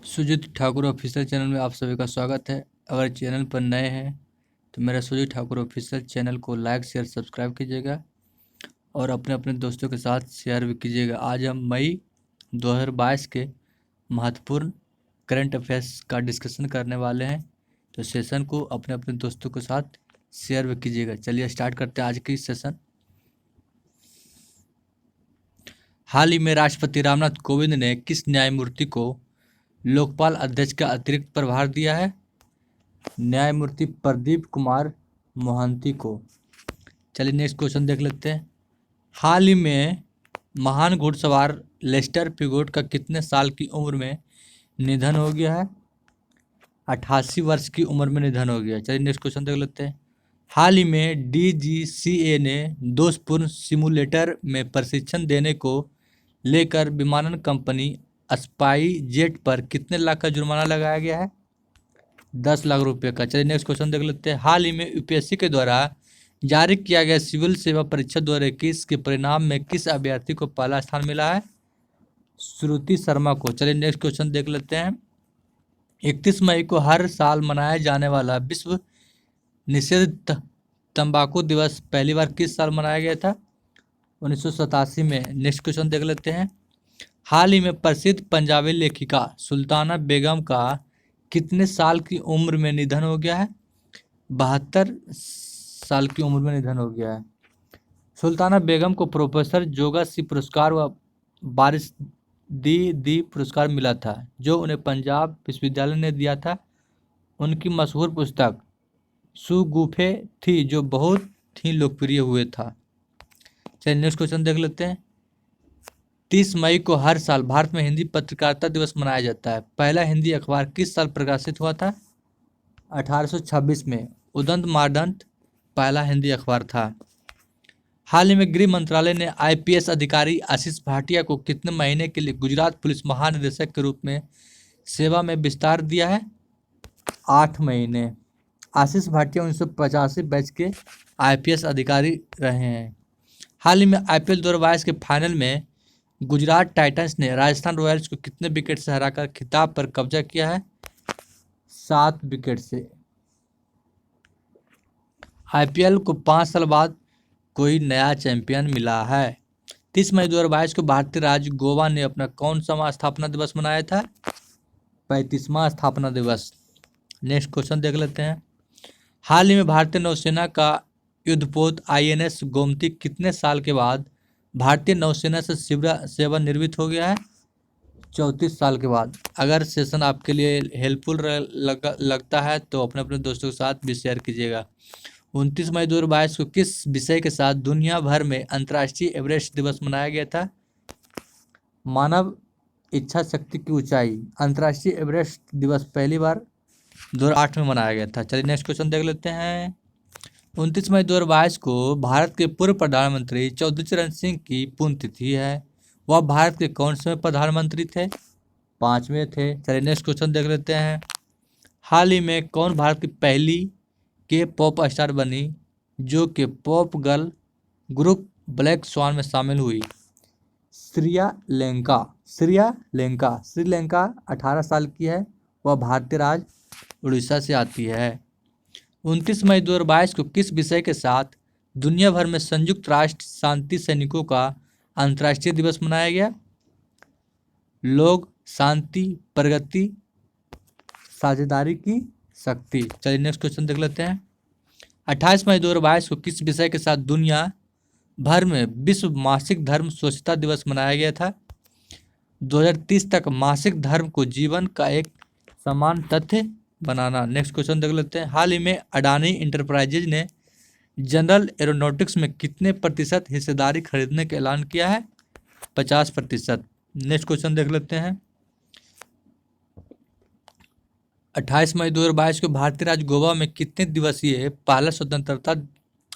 Sujit Thakur official channel में आप सभी का स्वागत है। अगर चैनल पर नए हैं तो मेरा सुजीत ठाकुर ऑफिशियल चैनल को लाइक शेयर सब्सक्राइब कीजिएगा और अपने अपने दोस्तों के साथ शेयर भी कीजिएगा। आज हम मई 2022 के महत्वपूर्ण करंट अफेयर्स का डिस्कशन करने वाले हैं, तो सेशन को अपने अपने दोस्तों के साथ शेयर भी कीजिएगा। चलिए स्टार्ट करते हैं आज की सेशन। हाल ही में राष्ट्रपति रामनाथ कोविंद ने किस न्यायमूर्ति को लोकपाल अध्यक्ष का अतिरिक्त प्रभार दिया है? न्यायमूर्ति प्रदीप कुमार मोहंती को। चलिए नेक्स्ट क्वेश्चन देख लेते हैं। हाल ही में महान घुड़सवार लेस्टर पिगोट का कितने साल की उम्र में निधन हो गया है? 88 वर्ष की उम्र में निधन हो गया। चलिए नेक्स्ट क्वेश्चन देख लेते हैं। हाल ही में डीजीसीए ने दोषपूर्ण सिमुलेटर में प्रशिक्षण देने को लेकर विमानन कंपनी स्पाई जेट पर कितने लाख का जुर्माना लगाया गया है? 10 लाख रुपए का। चलिए नेक्स्ट क्वेश्चन देख लेते हैं। हाल ही में यूपीएससी के द्वारा जारी किया गया सिविल सेवा परीक्षा 2021 के परिणाम में किस अभ्यर्थी को पहला स्थान मिला है? श्रुति शर्मा को। चलिए नेक्स्ट क्वेश्चन देख लेते हैं। 31 मई को हर साल मनाया जाने वाला विश्व निषेध तंबाकू दिवस पहली बार किस साल मनाया गया था? 1987 में। नेक्स्ट क्वेश्चन देख लेते हैं। हाल ही में प्रसिद्ध पंजाबी लेखिका सुल्ताना बेगम का कितने साल की उम्र में निधन हो गया है? 72 साल की उम्र में निधन हो गया है। सुल्ताना बेगम को प्रोफेसर जोगा सी पुरस्कार व बारिश दी पुरस्कार मिला था, जो उन्हें पंजाब विश्वविद्यालय ने दिया था। उनकी मशहूर पुस्तक सुगुफे थी, जो बहुत ही लोकप्रिय हुए था। चलिए नेक्स्ट क्वेश्चन देख लेते हैं। 30 मई को हर साल भारत में हिंदी पत्रकारिता दिवस मनाया जाता है। पहला हिंदी अखबार किस साल प्रकाशित हुआ था? 1826 में। उदंत मार्दंत पहला हिंदी अखबार था। हाल ही में गृह मंत्रालय ने आईपीएस अधिकारी आशीष भाटिया को कितने महीने के लिए गुजरात पुलिस महानिदेशक के रूप में सेवा में विस्तार दिया है? 8 महीने। आशीष भाटिया 1985 बैच के आईपीएस अधिकारी रहे हैं। हाल ही में आईपीएल 2022 के फाइनल में गुजरात टाइटंस ने राजस्थान रॉयल्स को कितने विकेट से हराकर खिताब पर कब्जा किया है? 7 विकेट से। आईपीएल को 5 साल बाद कोई नया चैंपियन मिला है। 30 मई 2022 को भारतीय राज्य गोवा ने अपना कौन सा स्थापना दिवस मनाया था? 35वां स्थापना दिवस। नेक्स्ट क्वेश्चन देख लेते हैं। हाल ही में भारतीय नौसेना का युद्धपोत आईएनएस गोमती कितने साल के बाद भारतीय नौसेना से सेवानिवृत्त हो गया है? 34 साल के बाद। अगर सेशन आपके लिए हेल्पफुल लगता है तो अपने अपने दोस्तों के साथ भी शेयर कीजिएगा। 29 मई 2022 को किस विषय के साथ दुनिया भर में अंतर्राष्ट्रीय एवरेस्ट दिवस मनाया गया था? मानव इच्छा शक्ति की ऊंचाई। अंतर्राष्ट्रीय एवरेस्ट दिवस पहली बार 2008 में मनाया गया था। चलिए नेक्स्ट क्वेश्चन देख लेते हैं। 29 मई 2022 को भारत के पूर्व प्रधानमंत्री चौधरी चरण सिंह की पुण्यतिथि है। वह भारत के कौन से प्रधानमंत्री थे? 5वें थे। चलिए नेक्स्ट क्वेश्चन देख लेते हैं। हाल ही में कौन भारत की पहली के पॉप स्टार बनी जो कि pop girl group black swan में शामिल हुई? श्रीलंका। श्रीलंका 18 साल की है। वह भारतीय राज्य उड़ीसा से आती है। 29 मई 2022 को किस विषय के साथ दुनिया भर में संयुक्त राष्ट्र शांति सैनिकों का अंतर्राष्ट्रीय दिवस मनाया गया? लोग, शांति, प्रगति, साझेदारी की शक्ति। चलिए नेक्स्ट क्वेश्चन देख लेते हैं। 28 मई 2022 को किस विषय के साथ दुनिया भर में विश्व मासिक धर्म स्वच्छता दिवस मनाया गया था? 2030 तक मासिक धर्म को जीवन का एक समान तथ्य बनाना। नेक्स्ट क्वेश्चन देख लेते हैं। हाल ही में अडानी इंटरप्राइजेज ने जनरल एरोनॉटिक्स में कितने प्रतिशत हिस्सेदारी खरीदने का ऐलान किया है? 50%। नेक्स्ट क्वेश्चन देख लेते हैं। 28 मई 2022 को भारतीय राज्य गोवा में कितने दिवसीय पहला स्वतंत्रता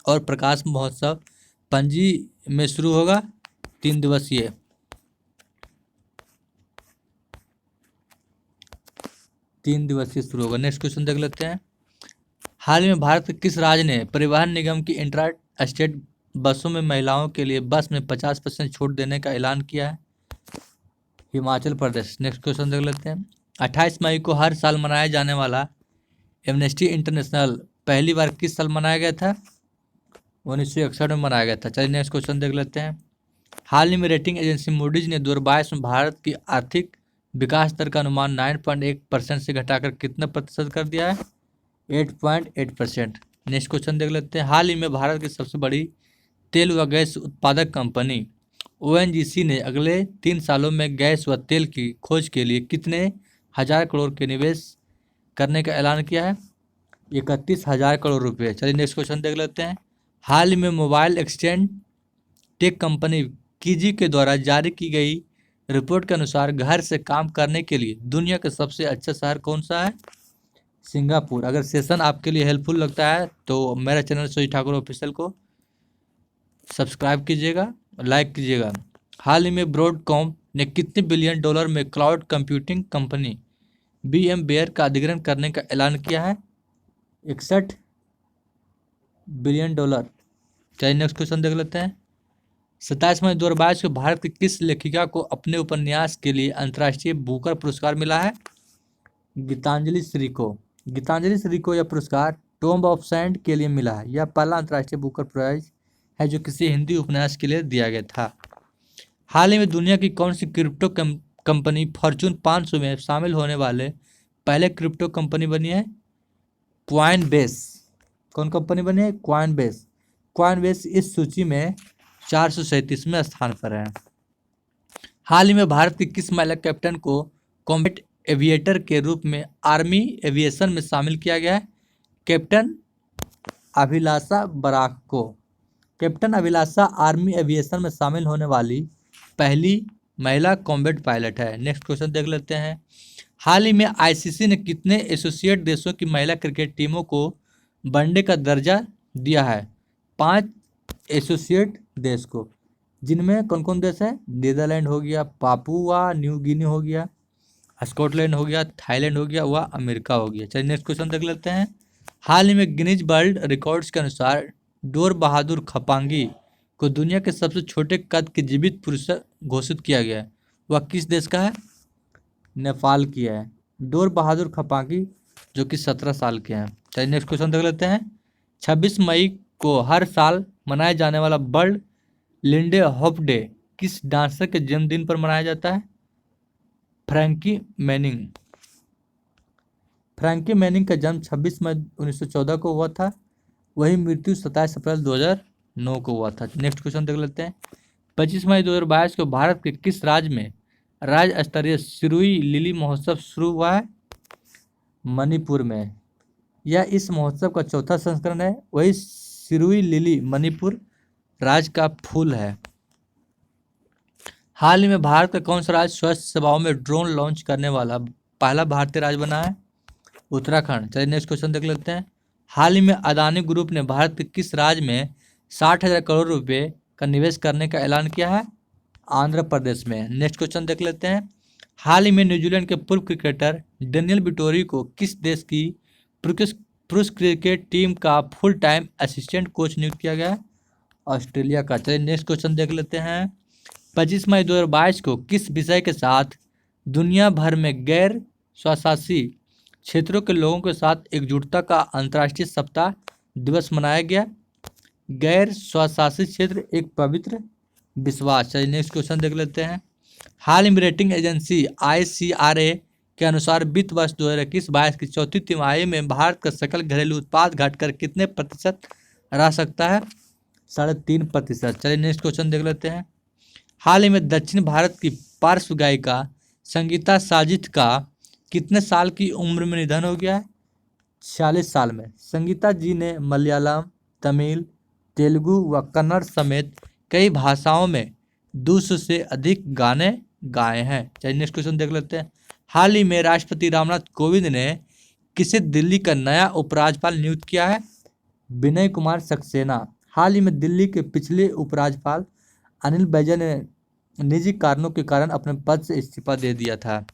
और प्रकाश महोत्सव पणजी में शुरू होगा? 3 दिवसीय। 3 दिवसीय शुरू होगा। नेक्स्ट क्वेश्चन देख लेते हैं। हाल ही में भारत के किस राज्य ने परिवहन निगम की इंट्रा स्टेट बसों में महिलाओं के लिए बस में 50% छूट देने का ऐलान किया है? हिमाचल प्रदेश। नेक्स्ट क्वेश्चन देख लेते हैं। 28 मई को हर साल मनाया जाने वाला एमनेस्टी इंटरनेशनल पहली बार किस साल मनाया गया था? 1961 में मनाया गया था। चलिए नेक्स्ट क्वेश्चन देख लेते हैं। हाल ही में रेटिंग एजेंसी मूडीज ने 2022 में भारत की आर्थिक विकास दर का अनुमान 9.1% से घटाकर कितने प्रतिशत कर दिया है? 8.8%। नेक्स्ट क्वेश्चन देख लेते हैं। हाल ही में भारत की सबसे बड़ी तेल व गैस उत्पादक कंपनी ओएनजीसी ने अगले 3 सालों में गैस व तेल की खोज के लिए कितने हजार करोड़ के निवेश करने का ऐलान किया है? 31,000 करोड़ रुपए। चलिए नेक्स्ट क्वेश्चन देख लेते हैं। हाल ही में मोबाइल एक्सचेंज टेक कंपनी कीजी के द्वारा जारी की गई रिपोर्ट के अनुसार घर से काम करने के लिए दुनिया का सबसे अच्छा शहर कौन सा है? सिंगापुर। अगर सेशन आपके लिए हेल्पफुल लगता है तो मेरा चैनल सुजीत ठाकुर ऑफिशियल को सब्सक्राइब कीजिएगा, लाइक कीजिएगा। हाल ही में ब्रॉडकॉम ने कितने बिलियन डॉलर में क्लाउड कंप्यूटिंग कंपनी VMware का अधिग्रहण करने का ऐलान किया है? 61 बिलियन डॉलर। चलिए नेक्स्ट क्वेश्चन देख लेते हैं। 27 मई 2022 को भारत की किस लेखिका को अपने उपन्यास के लिए अंतर्राष्ट्रीय बुकर पुरस्कार मिला है? गीतांजलि श्री को। गीतांजलि श्री को यह पुरस्कार टॉम्ब ऑफ सैंड के लिए मिला है। यह पहला अंतर्राष्ट्रीय बुकर प्राइज है जो किसी हिंदी उपन्यास के लिए दिया गया था। हाल ही में दुनिया की कौन सी क्रिप्टो कंपनी फॉर्च्यून 500 में शामिल होने वाले पहले क्रिप्टो कंपनी बनी है? कॉइनबेस। कौन कंपनी बनी है? कॉइनबेस। कॉइनबेस इस सूची में 437वें स्थान पर है। हाल ही में भारत की किस महिला कैप्टन को कॉम्बैट एविएटर के रूप में आर्मी एविएशन में शामिल किया गया है? कैप्टन अभिलाषा बराक को। कैप्टन अभिलाषा आर्मी एविएशन में शामिल होने वाली पहली महिला कॉम्बैट पायलट है। नेक्स्ट क्वेश्चन देख लेते हैं। हाल ही में आईसीसी ने कितने एसोसिएट देशों की महिला क्रिकेट टीमों को वनडे का दर्जा दिया है? 5 एसोसिएट देश को, जिनमें कौन कौन देश है? नीदरलैंड हो गया, पापुआ न्यू गिनी हो गया, स्कॉटलैंड हो गया, थाईलैंड हो गया, व अमेरिका हो गया। चलिए नेक्स्ट क्वेश्चन देख लेते हैं। हाल ही में गिनीज वर्ल्ड रिकॉर्ड्स के अनुसार डोर बहादुर खपांगी को दुनिया के सबसे छोटे कद के जीवित पुरुष घोषित किया गया है। वह किस देश का है? नेपाल की है। डोर बहादुर खपांगी जो कि 17 साल के हैं। चलिए नेक्स्ट क्वेश्चन देख लेते हैं। 26 मई को हर साल मनाया जाने वाला वर्ल्ड लिंडे हॉप डे किस डांसर के जन्मदिन पर मनाया जाता है? Frankie Manning. फ्रैंकी मैनिंग का जन्म 26 मई 1914 को हुआ था। वही मृत्यु 27 अप्रैल 2009 को हुआ था। नेक्स्ट क्वेश्चन देख लेते हैं। 25 मई 2022 को भारत के किस राज्य में राज्य स्तरीय सिरुई लिली महोत्सव शुरू हुआ है? मणिपुर में। यह इस महोत्सव का चौथा संस्करण है। वही सिरुई लिली मणिपुर राज्य का फूल है। हाल ही में भारत का कौन सा राज्य स्वास्थ्य सेवाओं में ड्रोन लॉन्च करने वाला पहला भारतीय राज्य बना है? उत्तराखंड। चलिए नेक्स्ट क्वेश्चन देख लेते हैं। हाल ही में अदानी ग्रुप ने भारत के किस राज्य में 60,000 करोड़ रुपए का निवेश करने का ऐलान किया है? आंध्र प्रदेश में। नेक्स्ट क्वेश्चन देख लेते हैं। हाल ही में न्यूजीलैंड के पूर्व क्रिकेटर डेनियल विटोरी को किस देश की पुरुष क्रिकेट टीम का फुल टाइम असिस्टेंट कोच नियुक्त किया गया है? ऑस्ट्रेलिया का। चलिए नेक्स्ट क्वेश्चन देख लेते हैं। 25 मई 2022 को किस विषय के साथ दुनिया भर में गैर स्वशासी क्षेत्रों के लोगों के साथ एकजुटता का अंतर्राष्ट्रीय सप्ताह दिवस मनाया गया? गैर स्वशासी क्षेत्र एक पवित्र विश्वास। चलिए नेक्स्ट क्वेश्चन देख लेते हैं। हाल ही में रेटिंग एजेंसी ICRA के अनुसार वित्त वर्ष 2021-22 की चौथी तिमाही में भारत का सकल घरेलू उत्पाद घटकर कितने प्रतिशत रह सकता है? 3.5%। चलिए नेक्स्ट क्वेश्चन देख लेते हैं। हाल ही में दक्षिण भारत की पार्श्व गायिका संगीता साजिद का कितने साल की उम्र में निधन हो गया है? 46 साल में। संगीता जी ने मलयालम, तमिल, तेलुगु व कन्नड़ समेत कई भाषाओं में 200 से अधिक गाने गाए हैं। चलिए नेक्स्ट क्वेश्चन देख लेते हैं। हाल ही में राष्ट्रपति रामनाथ कोविंद ने किसे दिल्ली का नया उपराज्यपाल नियुक्त किया है? विनय कुमार सक्सेना। हाल ही में दिल्ली के पिछले उपराज्यपाल अनिल बैजल ने निजी कारणों के कारण अपने पद से इस्तीफा दे दिया था।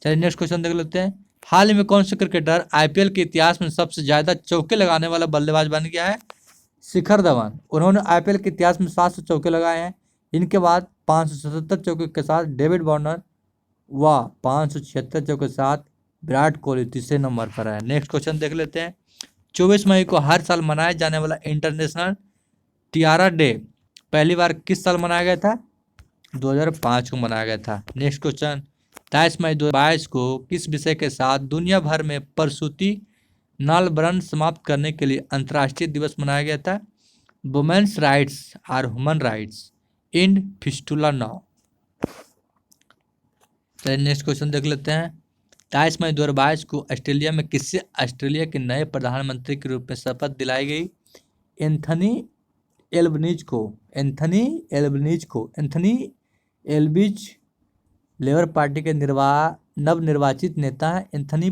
चलिए नेक्स्ट क्वेश्चन देख लेते हैं। हाल ही में कौन से क्रिकेटर IPL के इतिहास में सबसे ज्यादा चौके लगाने वाला बल्लेबाज बन गया है? शिखर धवन। उन्होंने IPL के इतिहास में 700 चौके लगाए हैं। इनके बाद 577 चौके के साथ डेविड वार्नर व 576 चौके के साथ विराट कोहली तीसरे नंबर पर है। नेक्स्ट क्वेश्चन देख लेते हैं। 24 मई को हर साल मनाया जाने वाला इंटरनेशनल टियारा डे पहली बार किस साल मनाया गया था? 2005 को मनाया गया था। Next question. 23 मई 2022 को किस विषय के साथ दुनिया भर में प्रसूति नाल व्रण समाप्त करने के लिए अंतर्राष्ट्रीय दिवस मनाया गया था? Women's rights are human rights in fistula now. चलिए नेक्स्ट क्वेश्चन देख लेते हैं। 23 मई 2022 को ऑस्ट्रेलिया में किससे ऑस्ट्रेलिया के नए प्रधानमंत्री के रूप में शपथ दिलाई गई? एंथनी एल्बनीज को लेबर पार्टी के नवनिर्वाचित नेता हैं। एंथनी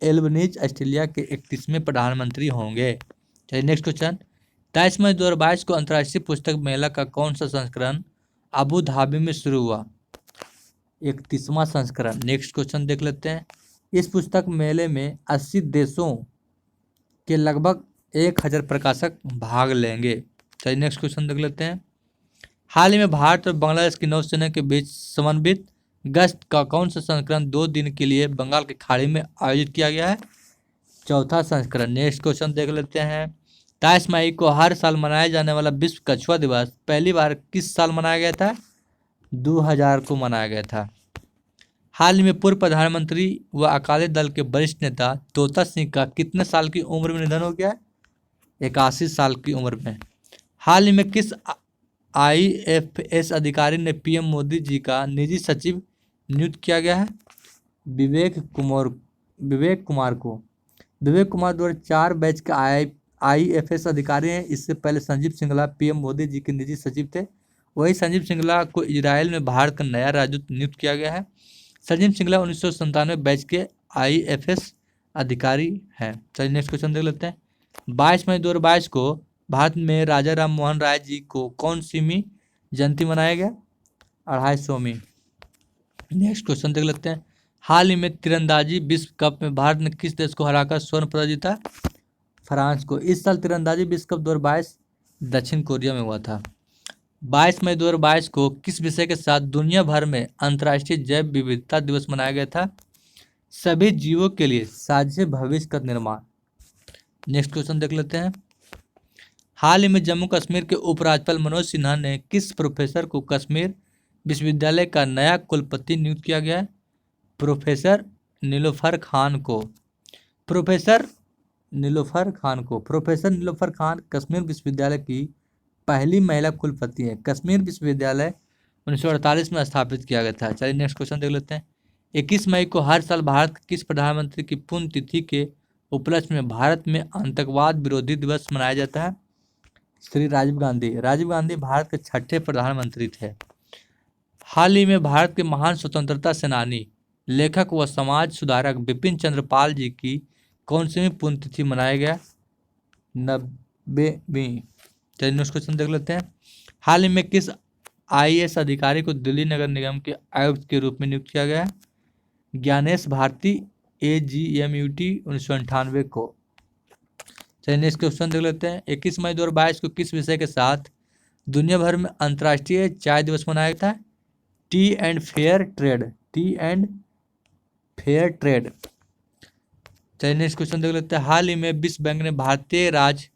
एल्बनीज ऑस्ट्रेलिया के 31वें प्रधानमंत्री होंगे। चलिए नेक्स्ट क्वेश्चन। 23 मई 2022 को अंतर्राष्ट्रीय पुस्तक मेला का कौन सा संस्करण अबू धाबी में शुरू हुआ? 31वां संस्करण। नेक्स्ट क्वेश्चन देख लेते हैं। इस पुस्तक मेले में 80 देशों के लगभग 1000 प्रकाशक भाग लेंगे। चलिए नेक्स्ट क्वेश्चन देख लेते हैं। हाल ही में भारत और बांग्लादेश की नौसेना के बीच समन्वित गश्त का कौन सा संस्करण 2 दिन के लिए बंगाल की खाड़ी में आयोजित किया गया है? चौथा संस्करण। नेक्स्ट क्वेश्चन देख लेते हैं। 23 मई को हर साल मनाया जाने वाला विश्व कछुआ दिवस पहली बार किस साल मनाया गया था? 2000 को मनाया गया था। हाल ही में पूर्व प्रधानमंत्री व अकाली दल के वरिष्ठ नेता तोता सिंह का कितने साल की उम्र में निधन हो गया? 81 साल की उम्र में। हाल ही में किस IFS अधिकारी ने PM मोदी जी का निजी सचिव नियुक्त किया गया है? विवेक कुमार को। विवेक कुमार 2004 बैच का IFS अधिकारी हैं। इससे पहले संजीव सिंगला PM मोदी जी के निजी सचिव थे। वही संजीव सिंगला को इजराइल में भारत का नया राजदूत नियुक्त किया गया है। संजीव सिंगला 1997 बैच के IFS अधिकारी हैं। चलिए नेक्स्ट क्वेश्चन देख लेते हैं। 22 मई 2022 को भारत में राजा राम मोहन राय जी को कौन सी जयंती मनाया गया? 250वीं। नेक्स्ट क्वेश्चन देख लेते हैं। हाल ही में तीरंदाजी विश्व कप में भारत ने किस देश को हराकर स्वर्ण पदक जीता? फ्रांस को। इस साल तीरंदाजी विश्व कप 2022 दक्षिण कोरिया में हुआ था। 22 मई 2022 को किस विषय के साथ दुनिया भर में अंतर्राष्ट्रीय जैव विविधता दिवस मनाया गया था? सभी जीवों के लिए साझे भविष्य का निर्माण। नेक्स्ट क्वेश्चन देख लेते हैं। हाल ही में जम्मू कश्मीर के उपराज्यपाल मनोज सिन्हा ने किस प्रोफेसर को कश्मीर विश्वविद्यालय का नया कुलपति नियुक्त किया गया है? प्रोफेसर नीलोफर खान को। प्रोफेसर नीलोफर खान कश्मीर विश्वविद्यालय की पहली महिला कुलपति है। कश्मीर विश्वविद्यालय 1948 में स्थापित किया गया था। चलिए नेक्स्ट क्वेश्चन देख लेते हैं। 21 मई को हर साल भारत के किस प्रधानमंत्री की पुण्यतिथि के उपलक्ष्य में भारत में आतंकवाद विरोधी दिवस मनाया जाता है? श्री राजीव गांधी भारत के 6ठे प्रधानमंत्री थे। हाल ही में भारत के महान स्वतंत्रता सेनानी, लेखक व समाज सुधारक बिपिन चंद्र पाल जी की कौन सी पुण्यतिथि मनाया गया? 90वीं। चलिए नेक्स्ट क्वेश्चन देख लेते हैं। हाल ही में किस IAS अधिकारी को दिल्ली नगर निगम के आयुक्त के रूप में नियुक्त किया गया है? ज्ञानेश भारती AGMUT 1998 को। चलिए नेक्स्ट क्वेश्चन देख लेते हैं। 21 मई 2022 को किस विषय के साथ दुनिया भर में अंतर्राष्ट्रीय चाय दिवस मनाया गया था? T and fair trade. चलिए नेक्स्ट क्वेश्चन देख लेते हैं। हाल ही में विश्व बैंक ने भारतीय राज्य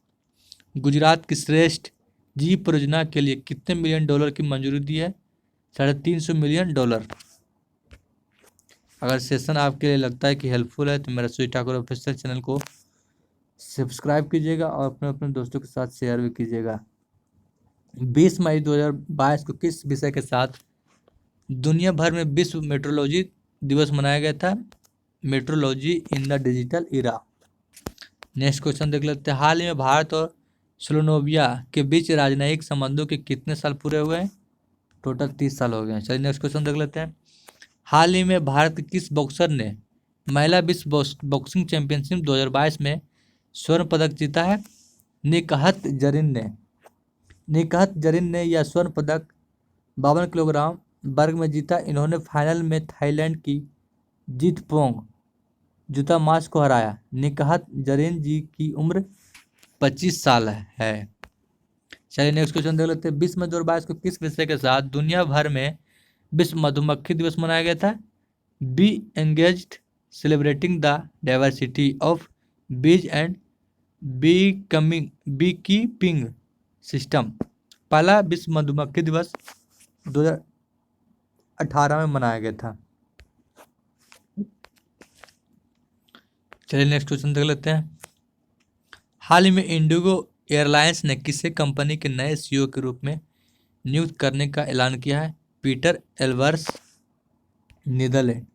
गुजरात की श्रेष्ठ जी परियोजना के लिए कितने मिलियन डॉलर की मंजूरी दी है? $350 मिलियन। अगर सेशन आपके लिए लगता है कि हेल्पफुल है तो मेरा सुजीत ठाकुर ऑफिशियल चैनल को सब्सक्राइब कीजिएगा और अपने दोस्तों के साथ शेयर भी कीजिएगा। 20 मई 2022 को किस विषय के साथ दुनिया भर में विश्व मेट्रोलॉजी दिवस मनाया गया था? Metrology in the digital era. Next question देख लेते हैं। हाल ही में भारत और स्लोवेनिया के बीच राजनयिक संबंधों के कितने साल पूरे हुए हैं? टोटल 30 साल हो गए हैं। चलिए नेक्स्ट क्वेश्चन देख लेते हैं। हाल ही में भारत के किस बॉक्सर ने महिला विश्व बॉक्सिंग चैंपियनशिप 2022 में स्वर्ण पदक जीता है? निकहत जरीन ने यह स्वर्ण पदक 52 किलोग्राम वर्ग में जीता। इन्होंने फाइनल में थाईलैंड की जीतपोंग जुतामास को हराया। निकहत जरीन जी की उम्र 25 साल है। चलिए नेक्स्ट क्वेश्चन देख लेते हैं। 20 मई 2022 को किस विषय के साथ दुनिया भर में विश्व मधुमक्खी दिवस मनाया गया था? Be engaged celebrating the diversity of bees and beekeeping system. पहला विश्व मधुमक्खी दिवस 2018 में मनाया गया था। चलिए नेक्स्ट क्वेश्चन देख लेते हैं। हाल ही में इंडिगो एयरलाइंस ने किसे कंपनी के नए सीईओ के रूप में नियुक्त करने का ऐलान किया है? Peter Elbers Netherlands.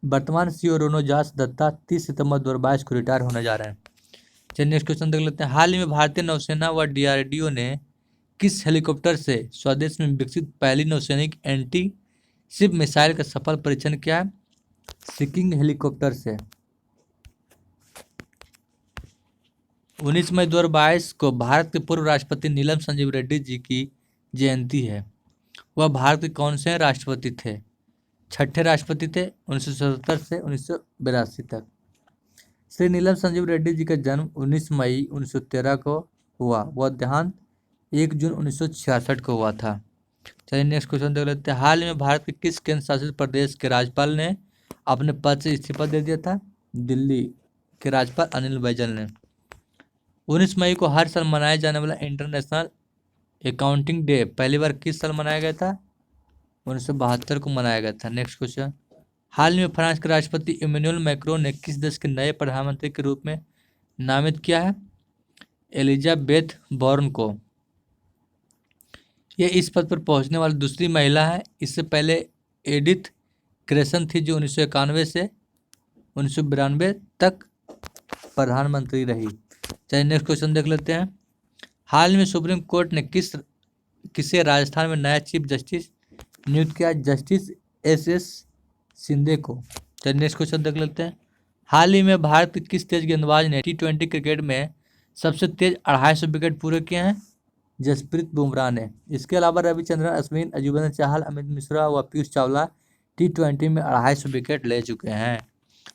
वर्तमान सीईओ रोनो जॉस दत्ता 30 सितंबर 2022 को रिटायर होने जा रहे हैं। चलिए नेक्स्ट क्वेश्चन देख लेते हैं। हाल ही में भारतीय नौसेना व डीआरडीओ ने किस हेलीकॉप्टर से स्वदेश में विकसित पहली नौसैनिक एंटी शिप मिसाइल का सफल परीक्षण किया है? सिकिंग हेलीकॉप्टर से। 19 मई 2022 को भारत के पूर्व राष्ट्रपति नीलम संजीव रेड्डी जी की जयंती है। वह भारत के कौन से राष्ट्रपति थे? छठे राष्ट्रपति थे 1977 से 1982 तक। श्री नीलम संजीव रेड्डी जी का जन्म 19 मई 1913 को हुआ। वह देहांत 1 जून 1966 को हुआ था। चलिए नेक्स्ट क्वेश्चन देख लेते हैं। हाल ही में भारत के किस केंद्र शासित प्रदेश के राज्यपाल ने अपने पद से इस्तीफा दे दिया था? दिल्ली के राज्यपाल अनिल बैजल ने। 19 मई को हर साल मनाया जाने वाला इंटरनेशनल अकाउंटिंग डे पहली बार किस साल मनाया गया था? 1972 को मनाया गया था। Next question. हाल ही में फ्रांस के राष्ट्रपति इमैनुअल मैक्रोन ने किस देश के नए प्रधानमंत्री के रूप में नामित किया है? एलिजाबेथ बोर्न को। यह इस पद पर पहुंचने वाली दूसरी महिला है। इससे पहले एडिथ क्रेसन थी जो 1991 से 1992 तक प्रधानमंत्री रही। चलिए नेक्स्ट क्वेश्चन देख लेते हैं। हाल में सुप्रीम कोर्ट ने किसे राजस्थान में नया चीफ जस्टिस नियुक्त किया? जस्टिस एस शिंदे को। चलिए नेक्स्ट क्वेश्चन देख लेते हैं। हाल ही में भारत के किस तेज गेंदबाज ने T20 क्रिकेट में सबसे तेज 250 विकेट पूरे किए हैं? जसप्रीत बुमराह ने। इसके अलावा रविचंद्रन अश्विन, युजवेंद्र चहल, अमित मिश्रा व पीयूष चावला T20 में 250 विकेट ले चुके हैं।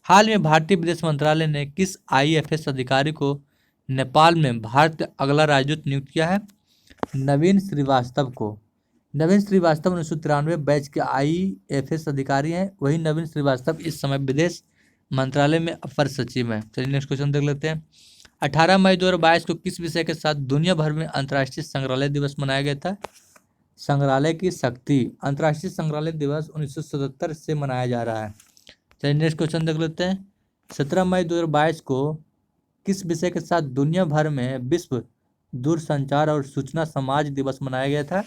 हाल में भारतीय विदेश मंत्रालय ने किस IFS अधिकारी को नेपाल में भारत का अगला राजदूत नियुक्त किया है? नवीन श्रीवास्तव को। नवीन श्रीवास्तव 1993 बैच के IFS अधिकारी हैं। वही नवीन श्रीवास्तव इस समय विदेश मंत्रालय में अपर सचिव हैं। चलिए नेक्स्ट क्वेश्चन देख लेते हैं। 18 मई 2022 को किस विषय के साथ दुनिया भर में अंतर्राष्ट्रीय संग्रहालय दिवस मनाया गया था? संग्रहालय की शक्ति। अंतर्राष्ट्रीय संग्रहालय दिवस 1977 से मनाया जा रहा है। चलिए नेक्स्ट क्वेश्चन देख लेते हैं। 17 मई 2022 को किस विषय के साथ दुनिया भर में विश्व दूरसंचार और सूचना समाज दिवस मनाया गया था?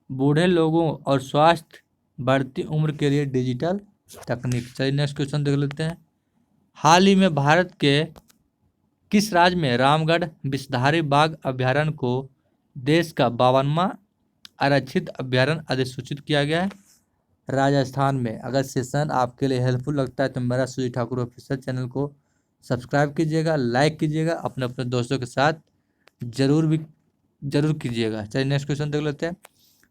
बूढ़े लोगों और स्वास्थ्य बढ़ती उम्र के लिए डिजिटल तकनीक। चलिए नेक्स्ट क्वेश्चन देख लेते हैं। हाल ही में भारत के किस राज्य में रामगढ़ विषधारी बाघ अभ्यारण्य को देश का 52वां आरक्षित अभ्यारण्य अधिसूचित किया गया है? राजस्थान में। अगर सेशन आपके लिए हेल्पफुल लगता है तो मेरा सुजीत ठाकुर ऑफिशियल चैनल को सब्सक्राइब कीजिएगा, लाइक कीजिएगा, अपने अपने दोस्तों के साथ जरूर कीजिएगा। चलिए नेक्स्ट क्वेश्चन देख लेते हैं।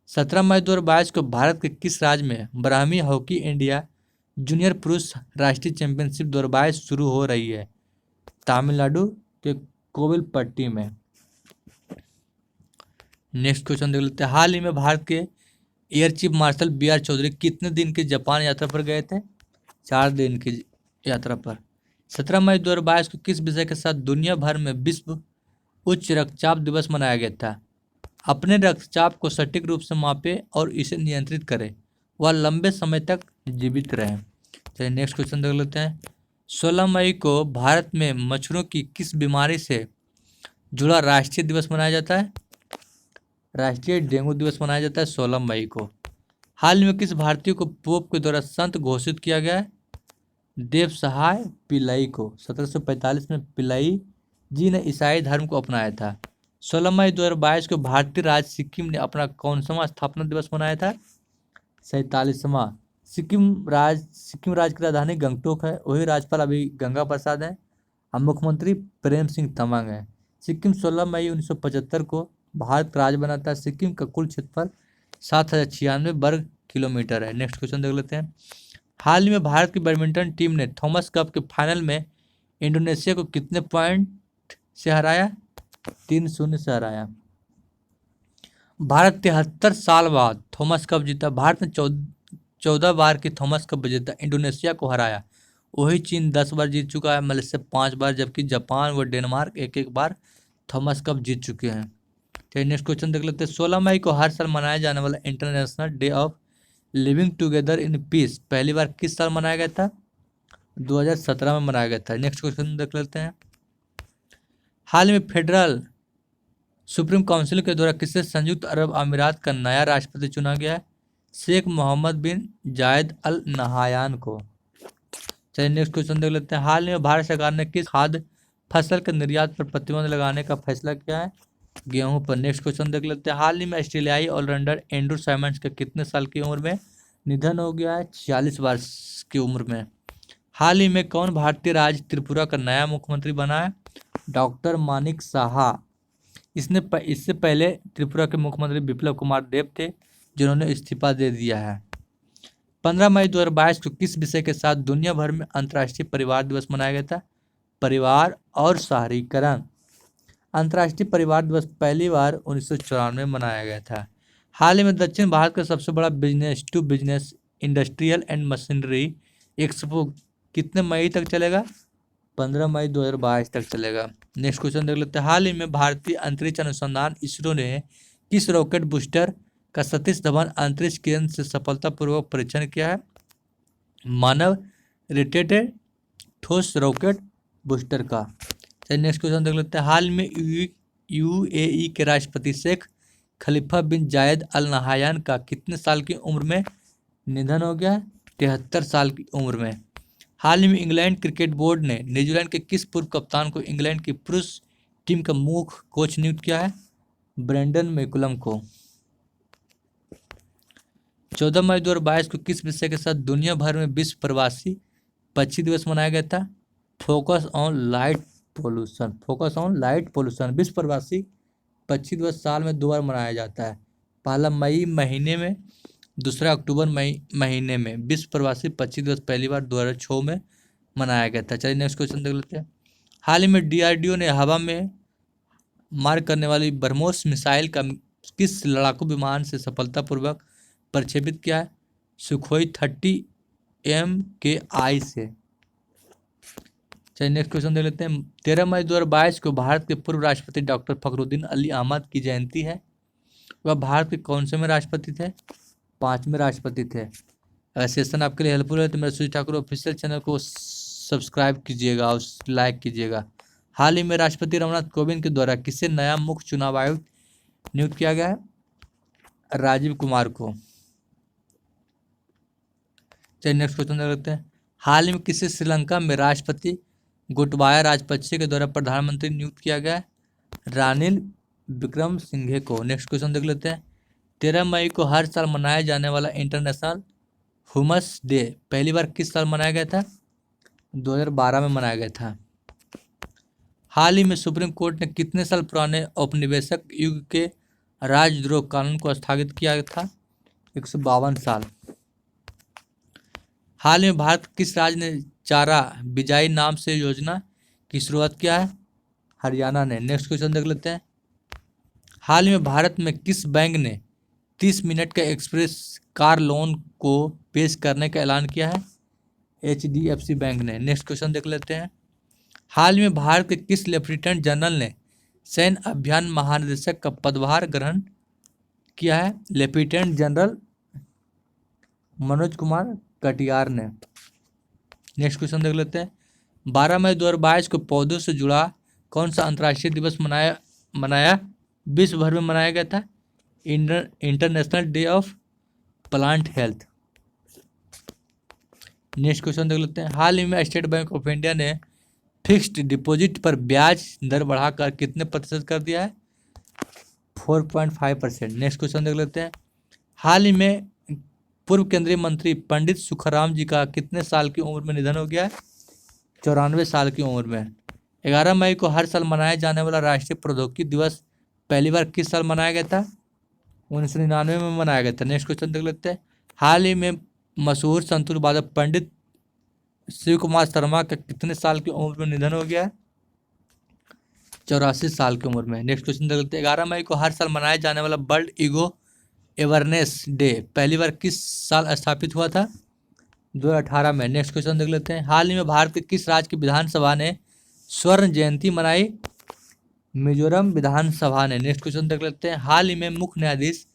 17 मई 2022 को भारत के किस राज्य में ब्राह्मी हॉकी इंडिया जूनियर पुरुष राष्ट्रीय चैंपियनशिप 2022 शुरू हो रही है? तमिलनाडु के कोविलपट्टी में। नेक्स्ट क्वेश्चन देख लेते हैं। हाल ही में भारत के air chief marshal BR Chaudhari कितने दिन की जापान यात्रा पर गए थे? 4 दिन की यात्रा पर। 17 मई 2022 को किस विषय के साथ दुनिया भर में विश्व उच्च रक्तचाप दिवस मनाया गया था? अपने रक्तचाप को सटीक रूप से मापें और इसे नियंत्रित करें, वह लंबे समय तक जीवित रहें। चलिए नेक्स्ट क्वेश्चन देख लेते हैं। 16 मई को भारत में मच्छरों की किस बीमारी से जुड़ा राष्ट्रीय दिवस मनाया जाता है? राष्ट्रीय डेंगू दिवस मनाया जाता है 16 मई को। हाल में किस भारतीय को पोप के द्वारा संत घोषित किया गया है? देव सहाय पिल्लई को। 1745 में पिल्लई जी ने ईसाई धर्म को अपनाया था। 16 मई 2022 को भारतीय राज्य सिक्किम ने अपना कौनसा स्थापना दिवस मनाया था? 47वां। सिक्किम राज्य की राजधानी गंगटोक है। वही राज्यपाल अभी गंगा प्रसाद हैं और मुख्यमंत्री प्रेम सिंह तमांग हैं। सिक्किम 16 मई 1975 को भारत का राज्य बना था। सिक्किम का कुल क्षेत्रफल 7096 वर्ग किलोमीटर है। नेक्स्ट क्वेश्चन देख लेते हैं। हाल ही में भारत की बैडमिंटन टीम ने थॉमस कप के फाइनल में इंडोनेशिया को कितने पॉइंट से हराया? 3-0 से हराया। भारत 73 साल बाद थॉमस कप जीता। भारत ने 14 बार की थॉमस कप विजेता इंडोनेशिया को हराया। वही चीन 10 बार जीत चुका है, मलेशिया 5 बार, जबकि जापान व डेनमार्क एक एक बार थॉमस कप जीत चुके हैं। चलिए नेक्स्ट क्वेश्चन देख लेते हैं। 16 मई को हर साल मनाया जाने वाला international day of living together in peace पहली बार किस साल मनाया गया था? 2017 में मनाया गया था। नेक्स्ट क्वेश्चन देख लेते हैं। हाल में फेडरल सुप्रीम काउंसिल के द्वारा किसे संयुक्त अरब अमीरात का नया राष्ट्रपति चुना गया है? शेख मोहम्मद बिन जायद अल नहायान को। चलिए नेक्स्ट क्वेश्चन देख लेते हैं। हाल में भारत सरकार ने किस खाद्य फसल के निर्यात पर प्रतिबंध लगाने का फैसला किया है? गेहूं पर। नेक्स्ट क्वेश्चन देख लेते हैं। हाल ही में ऑस्ट्रेलियाई ऑलराउंडर एंड्रू साइमंड्स का कितने साल की उम्र में निधन हो गया है? 46 वर्ष की उम्र में। हाल ही में कौन भारतीय राज्य त्रिपुरा का नया मुख्यमंत्री बना है? डॉक्टर मानिक साहा। इससे पहले त्रिपुरा के मुख्यमंत्री बिप्लब कुमार देब थे, जिन्होंने इस्तीफा दे दिया है। 15 मई 2022 को किस विषय के साथ दुनिया भर में अंतर्राष्ट्रीय परिवार दिवस मनाया गया था? परिवार और शहरीकरण। अंतर्राष्ट्रीय परिवार दिवस पहली बार 1994 में मनाया गया था। हाल ही में दक्षिण भारत का सबसे बड़ा business to business industrial and machinery expo कितने मई तक चलेगा? 15 मई 2022 तक चलेगा। नेक्स्ट क्वेश्चन देख लेते हैं। हाल ही में भारतीय अंतरिक्ष अनुसंधान इसरो ने किस रॉकेट बूस्टर का सतीश धवन अंतरिक्ष केंद्र से सफलतापूर्वक परीक्षण किया है? मानव रेटेड ठोस रॉकेट बूस्टर का। चलिए नेक्स्ट क्वेश्चन देख लेते हैं। हाल में यूएई के राष्ट्रपति शेख खलीफा बिन जायद अल नहायान का कितने साल की उम्र में निधन हो गया? 73 साल की उम्र में। हाल ही में इंग्लैंड क्रिकेट बोर्ड ने न्यूजीलैंड के किस पूर्व कप्तान को इंग्लैंड की पुरुष टीम का मुख्य कोच नियुक्त किया है? ब्रेंडन मैकुलम को। 14 मई 2022 को किस विषय के साथ दुनिया भर में विश्व प्रवासी पक्षी दिवस मनाया गया था? Focus on light pollution. विश्व प्रवासी पक्षी दिवस साल में 2 बार मनाया जाता है, पहला मई महीने में, दूसरा अक्टूबर महीने में। विश्व प्रवासी पक्षी दिवस पहली बार 2006 में मनाया गया था। चलिए नेक्स्ट क्वेश्चन देख लेते हैं। हाल ही में डीआरडीओ ने हवा में मार करने वाली ब्रह्मोस मिसाइल का किस लड़ाकू विमान से सफलतापूर्वक प्रक्षेपित किया है? सुखोई 30 MKI से। चलिए नेक्स्ट क्वेश्चन देख लेते हैं। 13 मई 2022 को भारत के पूर्व राष्ट्रपति डॉक्टर फखरुद्दीन अली अहमद की जयंती है। वह भारत के कौन से में राष्ट्रपति थे? 5वें राष्ट्रपति थे। अगर सेशन आपके लिए हेल्पफुल है तो मेरे सुजीत ठाकुर ऑफिशियल चैनल को सब्सक्राइब कीजिएगा और लाइक कीजिएगा। हाल ही में राष्ट्रपति रामनाथ कोविंद के द्वारा किसे नया मुख्य चुनाव आयुक्त नियुक्त किया गया है? राजीव कुमार को। चलिए नेक्स्ट क्वेश्चन देख लेते हैं। हाल ही में किसे श्रीलंका में राष्ट्रपति गोटबाया राजपक्षे के द्वारा प्रधानमंत्री नियुक्त किया गया है? रानिल विक्रमसिंघे को। नेक्स्ट क्वेश्चन देख लेते हैं। 13 मई को हर साल मनाया जाने वाला इंटरनेशनल ह्यूमस डे पहली बार किस साल मनाया गया था? 2012 में मनाया गया था। हाल ही में सुप्रीम कोर्ट ने कितने साल पुराने औपनिवेशिक युग के राजद्रोह कानून को स्थगित किया था? 152 साल। हाल में भारत किस राज्य ने चारा बिजाई नाम से योजना की शुरुआत किया है? हरियाणा ने। नेक्स्ट क्वेश्चन देख लेते हैं। हाल में भारत में किस बैंक ने 30 मिनट का एक्सप्रेस कार लोन को पेश करने का ऐलान किया है? HDFC बैंक ने। नेक्स्ट क्वेश्चन देख लेते हैं। हाल में भारत के किस लेफ्टिनेंट जनरल ने सैन्य अभियान महानिदेशक का पदभार ग्रहण किया है? लेफ्टिनेंट जनरल मनोज कुमार कटियार ने। नेक्स्ट क्वेश्चन देख लेते हैं। 12 मई 2022 को पौधों से जुड़ा कौन सा अंतर्राष्ट्रीय दिवस मनाया विश्व भर में मनाया गया था? International day of plant health. Next question देख लेते हैं। हाल ही में स्टेट बैंक ऑफ इंडिया ने फिक्स्ड डिपॉजिट पर ब्याज दर बढ़ाकर कितने प्रतिशत कर दिया है? 4.5%। नेक्स्ट क्वेश्चन देख लेते हैं। हाल ही में पूर्व केंद्रीय मंत्री पंडित सुखराम जी का कितने साल की उम्र में निधन हो गया है? 94 साल की उम्र में। 11 मई को हर साल मनाया जाने वाला राष्ट्रीय प्रौद्योगिकी दिवस पहली बार किस साल मनाया गया था? 1999 में मनाया गया था। नेक्स्ट क्वेश्चन देख लेते हैं। हाल ही में मशहूर संतूर वादक पंडित शिव कुमार शर्मा का कितने साल की उम्र में निधन हो गया है? 84 साल की उम्र में। नेक्स्ट क्वेश्चन देख लेते हैं। 11 मई को हर साल मनाया जाने वाला वर्ल्ड ईगो अवेयरनेस डे पहली बार किस साल स्थापित हुआ था? 2018 में। नेक्स्ट क्वेश्चन देख लेते हैं, हाल ही में भारत के किस राज्य की विधानसभा ने स्वर्ण जयंती मनाई? मिजोरम विधानसभा ने। नेक्स्ट क्वेश्चन देख लेते हैं, हाल ही में मुख्य न्यायाधीश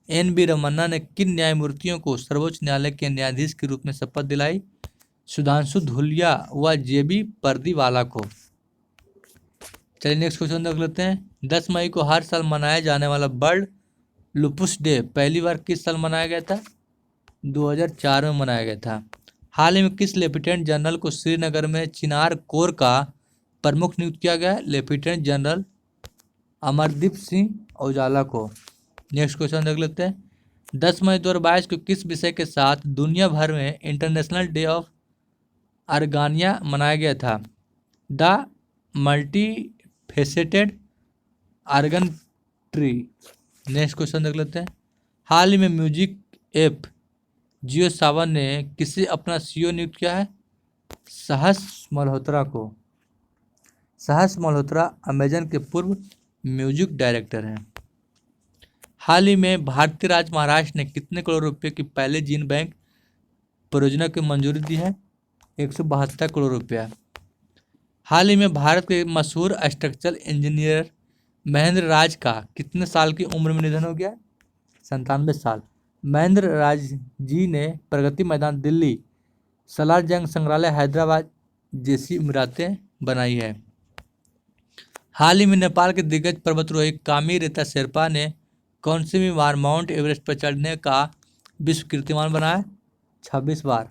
NV रमन्ना ने किन न्यायमूर्तियों को सर्वोच्च न्यायालय के न्यायाधीश के रूप में शपथ दिलाई? सुधांशु धूलिया व JB पर्दीवाला को। चलिए नेक्स्ट क्वेश्चन देख लेते हैं, 10 मई को हर साल मनाया जाने वाला वर्ल्ड लुपुस डे पहली बार किस साल मनाया गया था? 2004 में मनाया गया था। हाल ही में किस लेफ्टिनेंट जनरल को श्रीनगर में चिनार कोर का प्रमुख नियुक्त किया गया है? लेफ्टिनेंट जनरल अमरदीप सिंह औजाला को। नेक्स्ट क्वेश्चन देख लेते हैं, 10 मई 2022 को किस विषय के साथ दुनिया भर में इंटरनेशनल डे ऑफ आर्गानिया मनाया गया था? The multi faceted argan tree. Next question देख लेते हैं, हाल ही में म्यूजिक ऐप जियो सावन ने किसे अपना CEO नियुक्त किया है? सहस मल्होत्रा को। सहस मल्होत्रा अमेजन के पूर्व म्यूजिक डायरेक्टर हैं। हाल ही में भारतीय राज्य महाराष्ट्र ने कितने करोड़ रुपए की पहले जीन बैंक परियोजना की मंजूरी दी है? 172 करोड़ रुपया। हाल ही में भारत के मशहूर स्ट्रक्चरल इंजीनियर महेंद्र राज का कितने साल की उम्र में निधन हो गया? 97 साल। महेंद्र राज जी ने प्रगति मैदान दिल्ली, सलार जंग संग्रहालय हैदराबाद जैसी इमारतें बनाई है। हाल ही में नेपाल के दिग्गज पर्वतारोही कामी रेता शेरपा ने कौन सी भी बार माउंट एवरेस्ट पर चढ़ने का विश्व कीर्तिमान बनाया? 26 बार।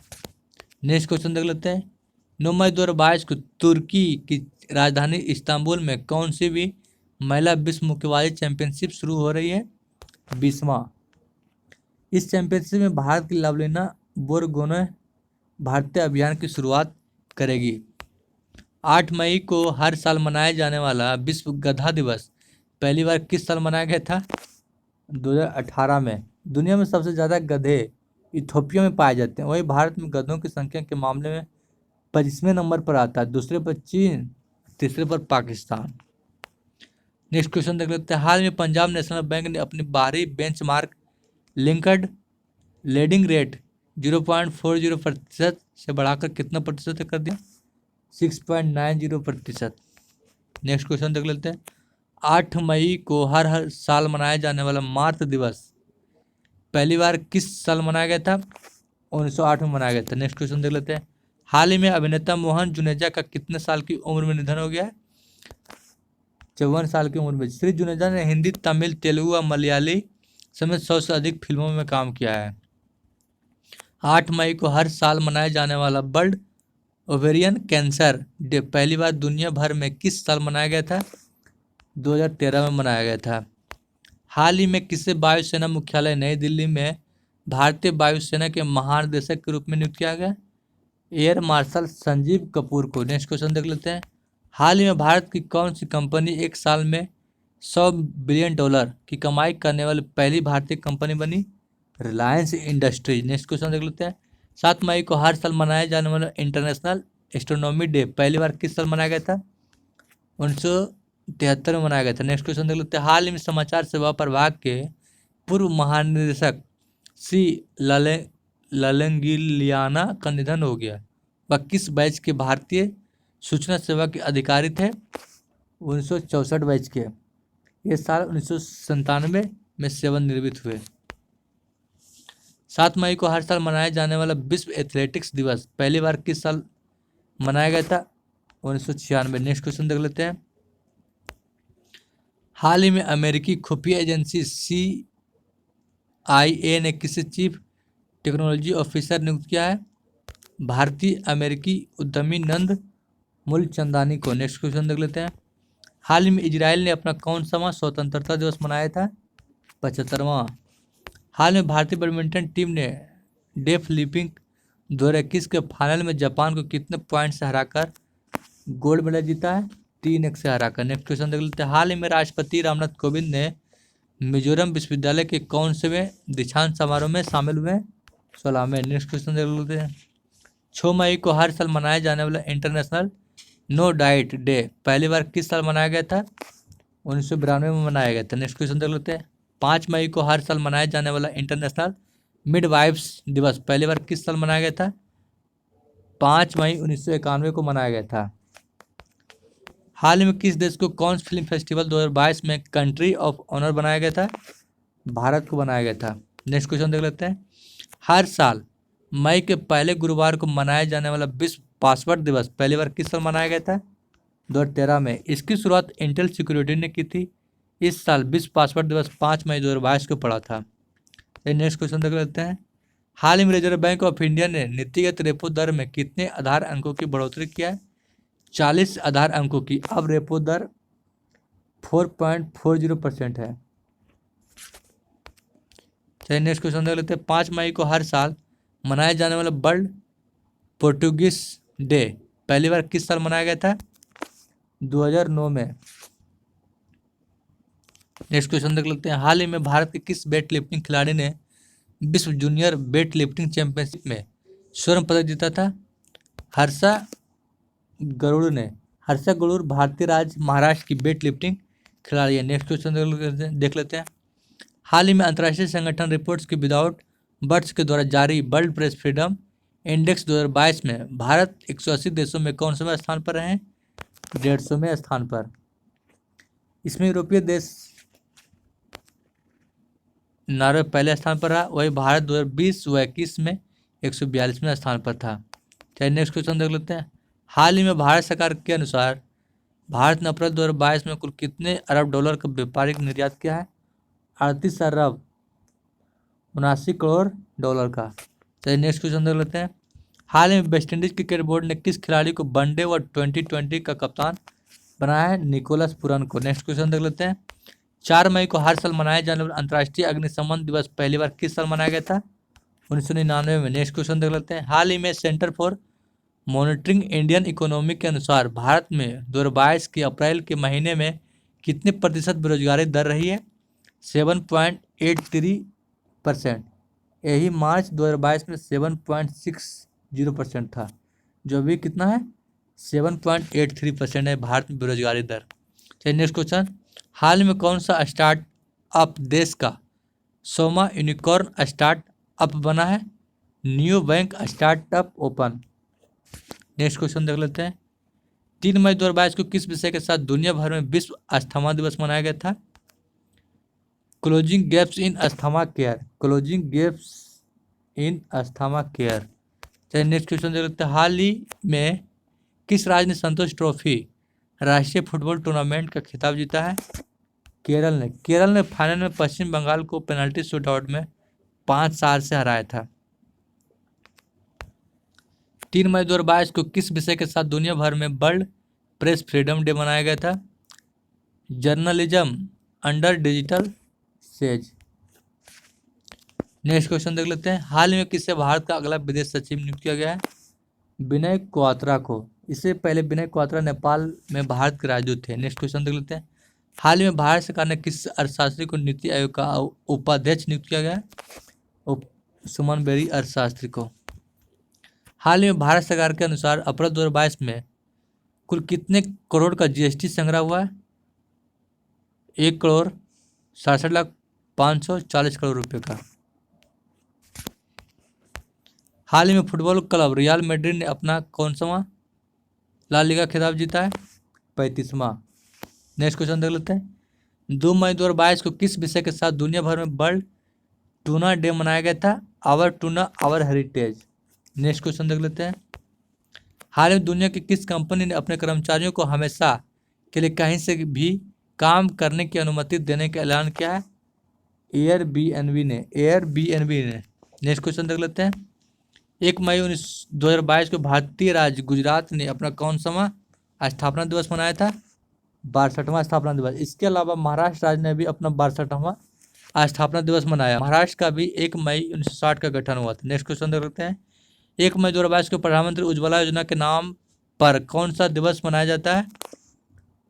नेक्स्ट क्वेश्चन देख लेते हैं, 9 मई 2022 को तुर्की की राजधानी इस्तांबुल में कौन सी भी महिला विश्व मुक्केबाजी चैंपियनशिप शुरू हो रही है? 20वां। इस चैंपियनशिप में भारत की लवलीना बोरगोहेन भारतीय अभियान की शुरुआत करेगी। 8 मई को हर साल मनाया जाने वाला विश्व गधा दिवस पहली बार किस साल मनाया गया था? 2018 में। दुनिया में सबसे ज़्यादा गधे इथोपिया में पाए जाते हैं, वही भारत में गधों की संख्या के मामले में 25वें नंबर पर आता है, दूसरे पर चीन, तीसरे पर पाकिस्तान। नेक्स्ट क्वेश्चन देख लेते हैं, हाल में पंजाब नेशनल बैंक ने अपनी बाहरी बेंचमार्क लिंक्ड लेंडिंग रेट 0.40% से बढ़ाकर कितना प्रतिशत कर दिया? 6.90%। नेक्स्ट क्वेश्चन देख लेते हैं, 8 मई को हर साल मनाया जाने वाला मातृ दिवस पहली बार किस साल मनाया गया था? 1908 में मनाया गया था। नेक्स्ट क्वेश्चन देख लेते हैं, हाल ही में अभिनेता मोहन जुनेजा का कितने साल की उम्र में निधन हो गया है? 54 साल की उम्र में। श्री जुनेजा ने हिंदी, तमिल, तेलुगु और मलयाली समेत 100 से अधिक फिल्मों में काम किया है। 8 मई को हर साल मनाया जाने वाला वर्ल्ड ओवेरियन कैंसर डे पहली बार दुनिया भर में किस साल मनाया गया था? 2013 में मनाया गया था। हाल ही में किसे वायुसेना मुख्यालय नई दिल्ली में भारतीय वायुसेना के महानिदेशक के रूप में नियुक्त किया गया? एयर मार्शल संजीव कपूर को। नेक्स्ट क्वेश्चन देख लेते हैं, हाल ही में भारत की कौन सी कंपनी एक साल में $100 बिलियन की कमाई करने वाली पहली भारतीय कंपनी बनी? रिलायंस इंडस्ट्रीज। नेक्स्ट क्वेश्चन देख लेते हैं, 7 मई को हर साल मनाया जाने वाला इंटरनेशनल एस्ट्रोनॉमी डे पहली बार किस साल मनाया गया था? 1973 में मनाया गया था। नेक्स्ट क्वेश्चन देख लेते हैं, हाल ही में समाचार सेवा प्रभाग के पूर्व महानिदेशक सी ललेंगिलियाना का निधन हो गया। वह किस बैच के भारतीय सूचना सेवा के अधिकारी थे? 1964 बैच के। ये साल 1997 में सेवानिवृत्त हुए। 7 मई को हर साल मनाया जाने वाला विश्व एथलेटिक्स दिवस पहली बार किस साल मनाया गया था? 1996। नेक्स्ट क्वेश्चन देख लेते हैं, हाल ही में अमेरिकी खुफिया एजेंसी CIA ने किसे चीफ टेक्नोलॉजी ऑफिसर नियुक्त किया है? भारतीय अमेरिकी उद्यमी नंद मूलचंदानी को। नेक्स्ट क्वेश्चन देख लेते हैं, हाल ही में इजराइल ने अपना कौन सा स्वतंत्रता दिवस मनाया था? 75वां। हाल में भारतीय बैडमिंटन टीम ने डेफ लिपिंग 2021 के फाइनल में जापान को कितने पॉइंट से हराकर गोल्ड मेडल जीता है? 3-1 से हराकर। नेक्स्ट क्वेश्चन देख लेते हैं, हाल ही में राष्ट्रपति रामनाथ कोविंद ने मिजोरम विश्वविद्यालय के कौन से दीक्षांत समारोह में शामिल हुए? 16वें। नेक्स्ट क्वेश्चन देख लेते हैं, 6 मई को हर साल मनाया जाने वाला इंटरनेशनल नो डाइट डे पहली बार किस साल मनाया गया था? 1992 में मनाया गया था। नेक्स्ट क्वेश्चन देख लेते हैं, 5 मई को हर साल मनाया जाने वाला इंटरनेशनल मिडवाइफ्स दिवस पहली बार किस साल मनाया गया था? 5 मई 1991 को मनाया गया था। हाल ही में किस देश को कांस फिल्म फेस्टिवल 2022 में कंट्री ऑफ ऑनर बनाया गया था? भारत को बनाया गया था। नेक्स्ट क्वेश्चन देख लेते हैं। हर साल मई के पहले गुरुवार को मनाया जाने वाला विश्व पासवर्ड दिवस पहली बार किस साल मनाया गया था? 2013 में। इसकी शुरुआत इंटेल सिक्योरिटी ने की थी। इस साल विश्व पासवर्ड दिवस 5 मई 2022 को पड़ा था। नेक्स्ट क्वेश्चन देख लेते हैं। हाल ही में रिजर्व बैंक ऑफ इंडिया ने नीतिगत रेपो दर में कितने आधार अंकों की बढ़ोतरी किया है? 40 आधार अंकों की। अब रेपो दर 4.40% है। चलिए नेक्स्ट क्वेश्चन देख लेते हैं। 5 मई को हर साल मनाया जाने वाला वर्ल्ड पोर्टुगीज डे पहली बार किस साल मनाया गया था? 2009 में। नेक्स्ट क्वेश्चन देख लेते हैं। हाल ही में भारत के किस वेट लिफ्टिंग खिलाड़ी ने विश्व जूनियर वेट लिफ्टिंग चैंपियनशिप में स्वर्ण पदक जीता था? हर्षा गरुड़ ने। हर्षा गरुड़ भारतीय राज्य महाराष्ट्र की वेट लिफ्टिंग खिलाड़ी है। नेक्स्ट क्वेश्चन देख लेते हैं। हाल ही में अंतर्राष्ट्रीय संगठन रिपोर्ट्स की विदाउट बर्ड्स के द्वारा जारी वर्ल्ड प्रेस फ्रीडम इंडेक्स 2022 में भारत 180 देशों में कौन से स्थान पर रहे? 150वें स्थान पर। इसमें यूरोपीय देश नॉर्वे पहले स्थान पर रहा, वही भारत 2020 व 21 में 142वें स्थान पर था। चलिए नेक्स्ट क्वेश्चन देख लेते हैं। हाल ही में भारत सरकार के अनुसार भारत ने अप्रैल 2022 में कुल कितने अरब डॉलर का व्यापारिक निर्यात किया है? 38 अरब 79 करोड़ डॉलर का। चलिए नेक्स्ट क्वेश्चन देख लेते हैं। हाल ही में वेस्टइंडीज क्रिकेट बोर्ड ने किस खिलाड़ी को वनडे व T20 का कप्तान बनाया है? निकोलस पुरन को। नेक्स्ट क्वेश्चन देख लेते हैं। 4 मई को हर साल मनाए जाने वाला अंतर्राष्ट्रीय अग्निशमन दिवस पहली बार किस साल मनाया गया था? 1999 में। नेक्स्ट क्वेश्चन देख लेते हैं। हाल ही में centre for monitoring Indian economy के अनुसार भारत में 2022 के अप्रैल के महीने में कितने प्रतिशत बेरोजगारी दर रही है? 7.83%। यही मार्च 2022 में 7.60% था, जो अभी कितना है? 7.83% है भारत में बेरोजगारी दर। चलिए नेक्स्ट क्वेश्चन। हाल में कौन सा स्टार्टअप देश का 100वां यूनिकॉर्न स्टार्टअप बना है? New bank startup open. Next question देख लेते हैं। 3 मई 2022 को किस विषय के साथ दुनिया भर में विश्व अस्थमा दिवस मनाया गया था? Closing gaps in asthma care. Closing gaps in asthma care. चलिए नेक्स्ट क्वेश्चन देख लेते हैं। हाल ही में किस राज्य ने संतोष ट्रॉफी राष्ट्रीय फुटबॉल टूर्नामेंट का खिताब जीता है? केरल ने। केरल ने फाइनल में पश्चिम बंगाल को पेनल्टी शूटआउट में 5-4 से हराया था। 3 मई 2022 को किस विषय के साथ दुनिया भर में वर्ल्ड प्रेस फ्रीडम डे मनाया गया था? Journalism under digital says. Next question देख लेते हैं। हाल ही में किससे भारत का अगला विदेश सचिव नियुक्त किया गया है? विनय क्वात्रा को। इससे पहले विनय क्वात्रा नेपाल में भारत के राजदूत थे। नेक्स्ट क्वेश्चन देख लेते हैं। हाल ही में भारत सरकार ने किस अर्थशास्त्री को नीति आयोग का उपाध्यक्ष नियुक्त किया गया है? सुमन बेरी अर्थशास्त्री को। हाल ही में भारत सरकार के अनुसार अप्रैल 2022 में कुल कितने करोड़ का जीएसटी संग्रह हुआ है? 1,67,540 करोड़ रुपए का। हाल ही में फुटबॉल क्लब रियल मैड्रिड ने अपना कौन सा ला लीगा खिताब जीता है? 35वां। नेक्स्ट क्वेश्चन देख लेते हैं। 2 मई 2022 को किस विषय के साथ दुनिया भर में वर्ल्ड टूना डे मनाया गया था? Our tuna our heritage. Next question देख लेते हैं। हाल में दुनिया की किस कंपनी ने अपने कर्मचारियों को हमेशा के लिए कहीं से भी काम करने की अनुमति देने का ऐलान किया है? एयरबीएनबी ने। नेक्स्ट क्वेश्चन देख लेते हैं। 1 मई 2022 को भारतीय राज्य गुजरात ने अपना कौन सा स्थापना दिवस मनाया था? 62वां स्थापना दिवस। इसके अलावा महाराष्ट्र राज्य ने भी अपना 62वां स्थापना दिवस मनाया। महाराष्ट्र का भी 1 मई 1960 का गठन हुआ था। नेक्स्ट क्वेश्चन देख लेते हैं। 1 मई 2022 को प्रधानमंत्री उज्ज्वला योजना के नाम पर कौन सा दिवस मनाया जाता है?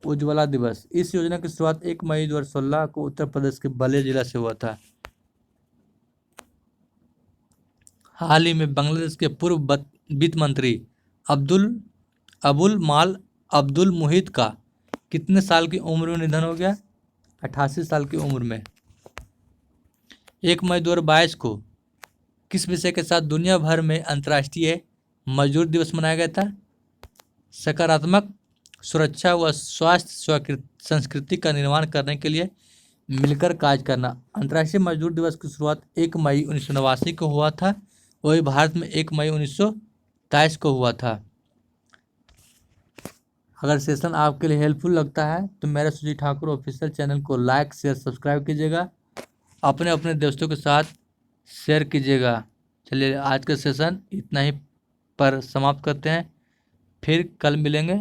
उज्ज्वला दिवस। इस योजना की शुरुआत 1 मई 2016 को उत्तर प्रदेश के बलिया जिला से हुआ था। हाल ही में बांग्लादेश के पूर्व वित्त मंत्री अबुल माल अब्दुल मुहित का कितने साल की उम्र में निधन हो गया? 88 साल की उम्र में। 1 मई 2022 को किस विषय के साथ दुनिया भर में अंतर्राष्ट्रीय मजदूर दिवस मनाया गया था। सकारात्मक सुरक्षा व स्वास्थ्य संस्कृति का निर्माण करने के लिए मिलकर कार्य करना। अंतर्राष्ट्रीय मजदूर दिवस की शुरुआत 1 मई 1989 को हुआ था। वही भारत में 1 मई 1923 को हुआ था। अगर सेशन आपके लिए हेल्पफुल लगता है तो मेरे सुजीत ठाकुर ऑफिशियल चैनल को लाइक शेयर सब्सक्राइब कीजिएगा, अपने अपने दोस्तों के साथ शेयर कीजिएगा। चलिए आज का सेशन इतना ही पर समाप्त करते हैं, फिर कल मिलेंगे